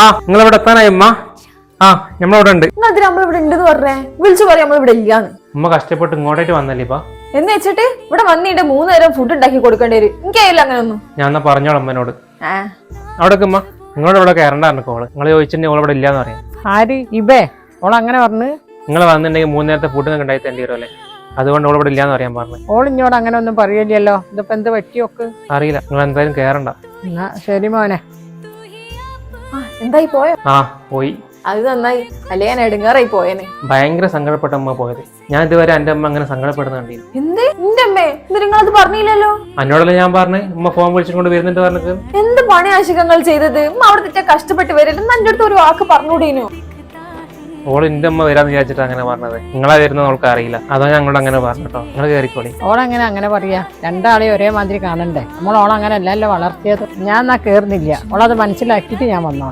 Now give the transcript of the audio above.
ആ നിങ്ങൾ ഇവിടെ എത്താനായി ഉമ്മ? ആ നമ്മളിവിടെ ഉണ്ട്. നമ്മളിവിടെ ഉണ്ടെന്ന് പറഞ്ഞേ, വിളിച്ചു പറയാം നമ്മളിവിടെ ഇല്ലാന്ന്. ഉമ്മ കഷ്ടപ്പെട്ട് ഇങ്ങോട്ടേക്ക് വന്നല്ലേ ഇപ്പൊ? എന്ന് വെച്ചിട്ട് ഇവിടെ വന്നിട്ട് 3 നേരം ഫുഡ് ഉണ്ടാക്കി കൊടുക്കേണ്ടി വരും. എനിക്കറിയില്ല അങ്ങനെയൊന്നും. ഞാൻ എന്നാ പറഞ്ഞോളാം അമ്മനോട്. അവിടെ ഉമ്മ നിങ്ങളുടെ ഇവിടെ കയറണ്ടായിരുന്നു കോള്. നിങ്ങൾ ചോദിച്ചിട്ടുണ്ടെങ്കിൽ ഓളിവിടെ ഇല്ലാന്ന് പറയാം. ആര് ഇബേ? ഓളങ്ങനെ പറഞ്ഞു. നിങ്ങൾ വന്നിട്ടുണ്ടെങ്കിൽ 3 നേരത്തെ ഫുഡ് നിങ്ങൾക്ക് ഉണ്ടായി തരേണ്ടി വരുമല്ലേ, അതുകൊണ്ട് ഓളിവിടെ ഇല്ലാന്ന് പറയാൻ പറഞ്ഞു. ഓളിഞ്ഞോട് അങ്ങനെ ഒന്നും പറയില്ലല്ലോ. ഇതിപ്പോ എന്ത് പറ്റിയൊക്കെ അറിയില്ല, നിങ്ങൾ എന്തായാലും കയറണ്ട. എന്നാ ശരി മോനെ. എന്തായി പോയോ? ആ പോയി. അത് നന്നായി, അല്ലേ ഞാൻ എടുങ്ങാറായി പോയേനെ. ഭയങ്കര സങ്കടപ്പെട്ട അമ്മ പോയത്. ഞാൻ ഇതുവരെ എന്റെ അമ്മ അങ്ങനെ സങ്കടപ്പെടുന്ന കണ്ടില്ല. എന്തേ എന്റെ അമ്മേ? ഇത് നിങ്ങളത് പറഞ്ഞില്ലല്ലോ. എന്നോടല്ലേ ഞാൻ പറഞ്ഞേ ഉമ്മ ഫോൺ വിളിച്ചുകൊണ്ട് വരുന്നുണ്ട് പറഞ്ഞത്. എന്ത് പണി ആശികങ്ങൾ ചെയ്തത്? അവിടെ തെറ്റാ കഷ്ടപ്പെട്ട് വരില്ല. എന്റെ അടുത്ത് ഒരു വാക്ക് പറഞ്ഞൂടേനു. ഓള് എന്റെ അമ്മ വരാന്ന് വിചാരിച്ചിട്ട് അങ്ങനെ പറഞ്ഞത്. നിങ്ങളാ വരുന്നത് അവൾക്ക് അറിയില്ല, അതാ ഞങ്ങളോട് അങ്ങനെ പറഞ്ഞോ. നിങ്ങൾ കയറിക്കോളി. ഓളങ്ങനെ അങ്ങനെ പറയാ? രണ്ടാളെയും ഒരേ മാതിരി കാണണ്ടേ? നമ്മൾ ഓളങ്ങനെ അല്ലല്ലോ വളർത്തിയത്. ഞാൻ എന്നാ കേറുന്നില്ല. ഓളത് മനസ്സിലാക്കിയിട്ട് ഞാൻ വന്നോളാം.